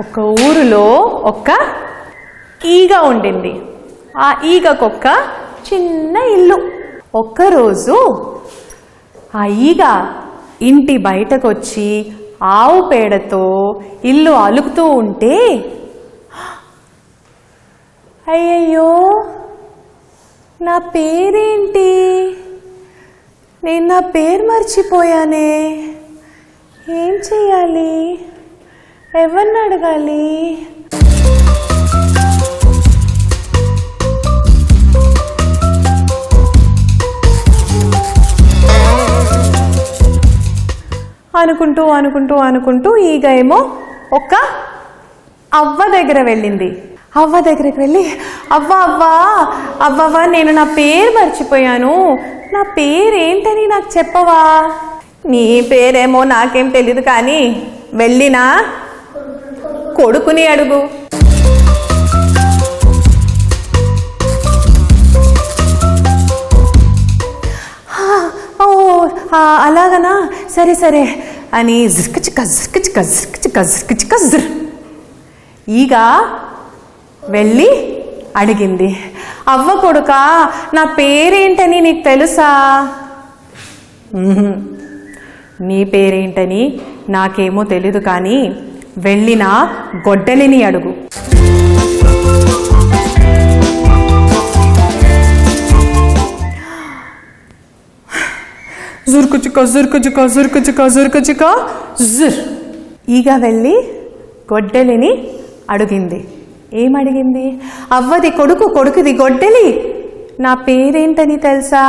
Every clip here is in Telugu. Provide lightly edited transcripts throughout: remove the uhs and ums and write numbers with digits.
ఒక ఊరిలో ఒక ఈగ ఉండింది. ఆ ఈగకొక చిన్న ఇల్లు. ఒక్కరోజు ఆ ఈగ ఇంటి బయటకొచ్చి ఆవు పేడతో ఇల్లు అలుకుతూ ఉంటే, అయ్యయ్యో నా పేరేంటి, నేను నా పేరు మర్చిపోయానే, ఏం చెయ్యాలి, ఎవరిని అడగాలి? అనుకుంటూ అనుకుంటూ అనుకుంటూ ఈగ ఏమో ఒక అవ్వ దగ్గర వెళ్ళింది. అవ్వ దగ్గరికి వెళ్ళి, అవ్వ అవ్వా అవ్వవ్వ, నేను నా పేరు మర్చిపోయాను, నా పేరేంటని నాకు చెప్పవా? నీ పేరేమో నాకేం తెలీదు, కానీ వెళ్ళినా కొడుకుని అడుగు. అలాగనా, సరే సరే అని ఈగ వెళ్ళి అడిగింది, అవ్వ కొడుక నా పేరేంటని నీకు తెలుసా? నీ పేరేంటని నాకేమో తెలీదు, కానీ వెళ్ళిన గొడ్డలిని అడుగు. జుర్కుచుక జుర్కుచుక జుర్కుచుక జుర్కుచుక జుర్. ఈగ వెళ్ళి గొడ్డలిని అడిగింది. ఏమడిగింది? అవ్వది కొడుకు, కొడుకుది గొడ్డలి, నా పేరేంటని తెలుసా?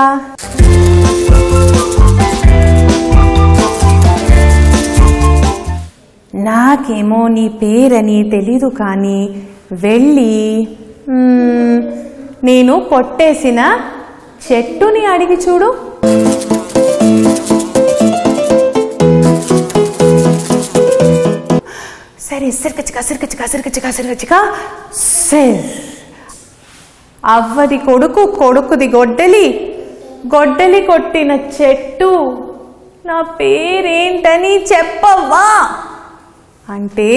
నాకేమో నీ పేరని తెలీదు, కానీ వెళ్ళి నేను కొట్టేసిన చెట్టుని అడిగి చూడు. సరే, సిర్కచిక సిర్కచిక సిర్కచిక సిర్కచిక సిర్. అవ్వది కొడుకు, కొడుకుది గొడ్డలి, గొడ్డలి కొట్టిన చెట్టు, నా పేరేంటని చెప్పవా అంటే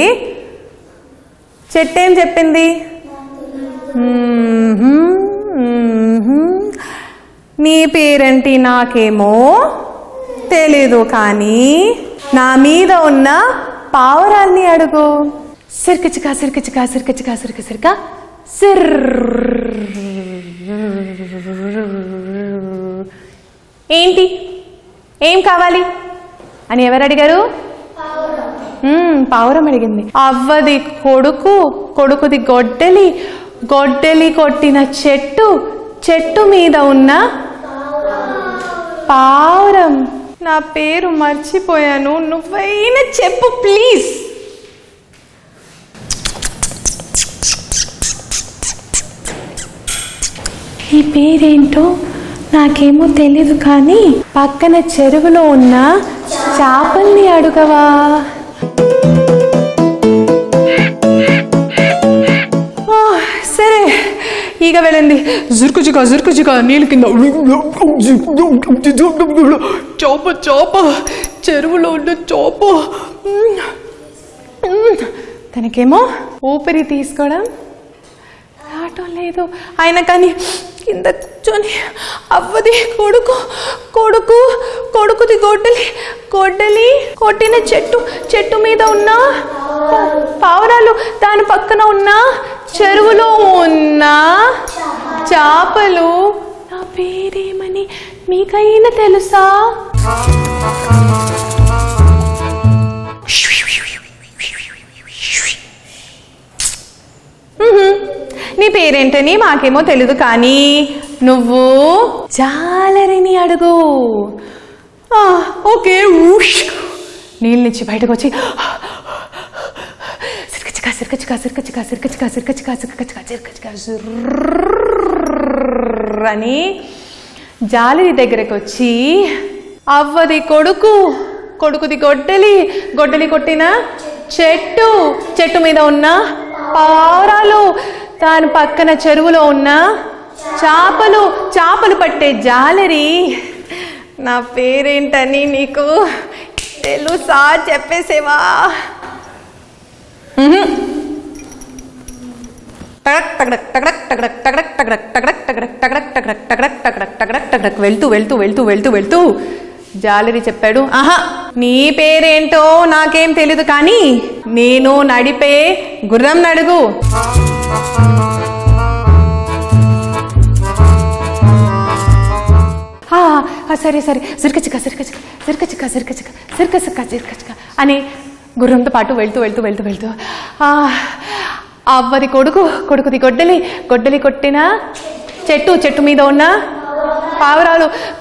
చెట్టేం చెప్పింది? నీ పేరేంటి నాకేమో తెలీదు, కానీ నా మీద ఉన్న పావురాల్ని అడుగు. సిర్కచిక సిర్కచిక సిర్కచిక సిర్క సిర్క సిర్. ఏంటి, ఏం కావాలి అని ఎవరు అడిగారు? పావురం అడిగింది. అవ్వది కొడుకు, కొడుకుది గొడ్డలి, గొడ్డలి కొట్టిన చెట్టు, చెట్టు మీద ఉన్న పావురం. నా పేరు మర్చిపోయాను, నువ్వైనా చెప్పు ప్లీజ్. ఈ పేరేంటో నాకేమో తెలీదు, కానీ పక్కన చెరువులో ఉన్న చేపల్ని అడుగవా? సరే, ఈగ వెళ్ళింది. జుర్కుచుక జుర్కుచుక నీళ్ళ కింద చేప చేప, చెరువులో ఉన్న చేప. తనకేమో ఊపిరి తీసుకోవడం రావటం లేదు. ఆయన కానీ కింద కూర్చొని అవ్వది కొడుకు, కొడుకు, కొడుకుది గొడ్డలి, గొడ్డలి కొట్టిన చెట్టు, చెట్టు మీద ఉన్న పావురాలు, దాని పక్కన ఉన్న చెరువులో ఉన్న చేపలు, నా పేరేమని మీకైనా తెలుసా? నీ పేరేంటని మాకేమో తెలీదు, కానీ నువ్వు జాలరిని అడుగు. ఓకే, నీళ్ళ నుంచి బయటకు వచ్చి సిర్కచిక సిర్కచిక సిర్కచిక సిర్కచిక సిర్కచిక సిర్కచిక సిర్కచిక అని జాలరి దగ్గరకు వచ్చి, అవ్వది కొడుకు, కొడుకుది గొడ్డలి, గొడ్డలి కొట్టిన చెట్టు, చెట్టు మీద ఉన్న పావురాలు, దాని పక్కన చెరువులో ఉన్న చేపలు, చేపలు పట్టే జాలరి, నా పేరేంటని నీకు తెలుసా? చెప్పేసేవా? వెళ్తూ వెళ్తూ వెళ్తూ వెళ్తూ వెళ్తూ జాలరి చెప్పాడు, ఆహా నీ పేరేంటో నాకేం తెలీదు కానీ నేను నడిపే గుర్రం నడుగు. సరే సరే సిర్కచిక సిర్కచిక సిర్కచిక సిర్కచిక సిర్కచిక సిర్కచిక అని గుర్రంతో పాటు వెళ్తూ వెళ్తూ వెళ్తూ వెళ్తూ అవ్వది కొడుకుది గొడ్డలి కొట్టిన చెట్టు మీద ఉన్న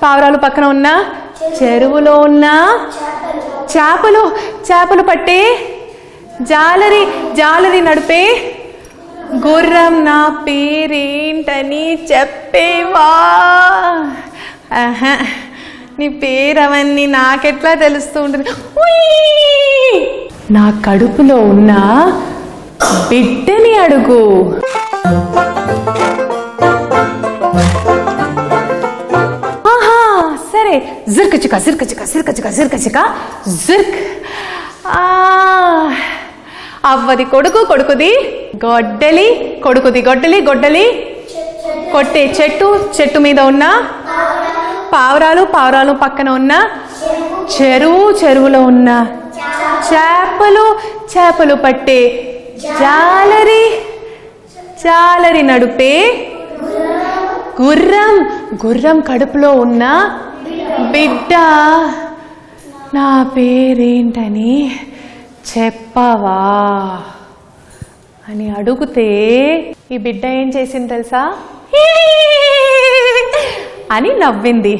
పావురాలు పక్కన ఉన్న చెరువులో ఉన్న చేపలు పట్టే జాలరి నడిపే గుర్రం నా పేరేంటని చెప్పేవా? నీ పేరు అవన్నీ నాకెట్లా తెలుస్తూ ఉంటుంది? నా కడుపులో ఉన్న బిడ్డని అడుగు. సరే జిర్కచిక సిర్కచిక సిర్కచిక సిర్కచిక జిర్క్. అవ్వది కొడుకుది గొడ్డలి కొట్టే చెట్టు మీద ఉన్న పావురాలు పక్కన ఉన్న చెరువులో ఉన్న చేపలు పట్టే జాలరి నడిపే గుర్రం కడుపులో ఉన్న బిడ్డ నా పేరేంటని చెప్పవా అని అడిగితే ఈ బిడ్డ ఏం చేసింది తెలుసా? అని నవ్వింది.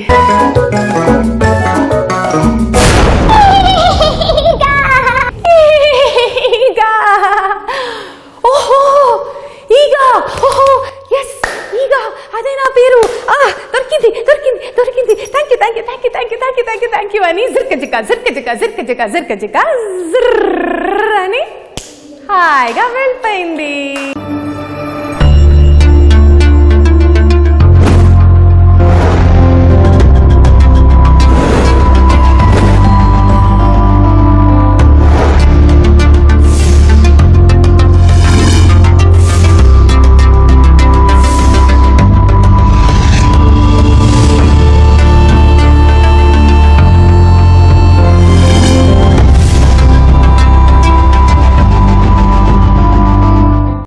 అదే నా పేరు, దొరికింది థ్యాంక్ యూ అని జిర్కజిక అని హాయిగా వెళ్ళిపోయింది.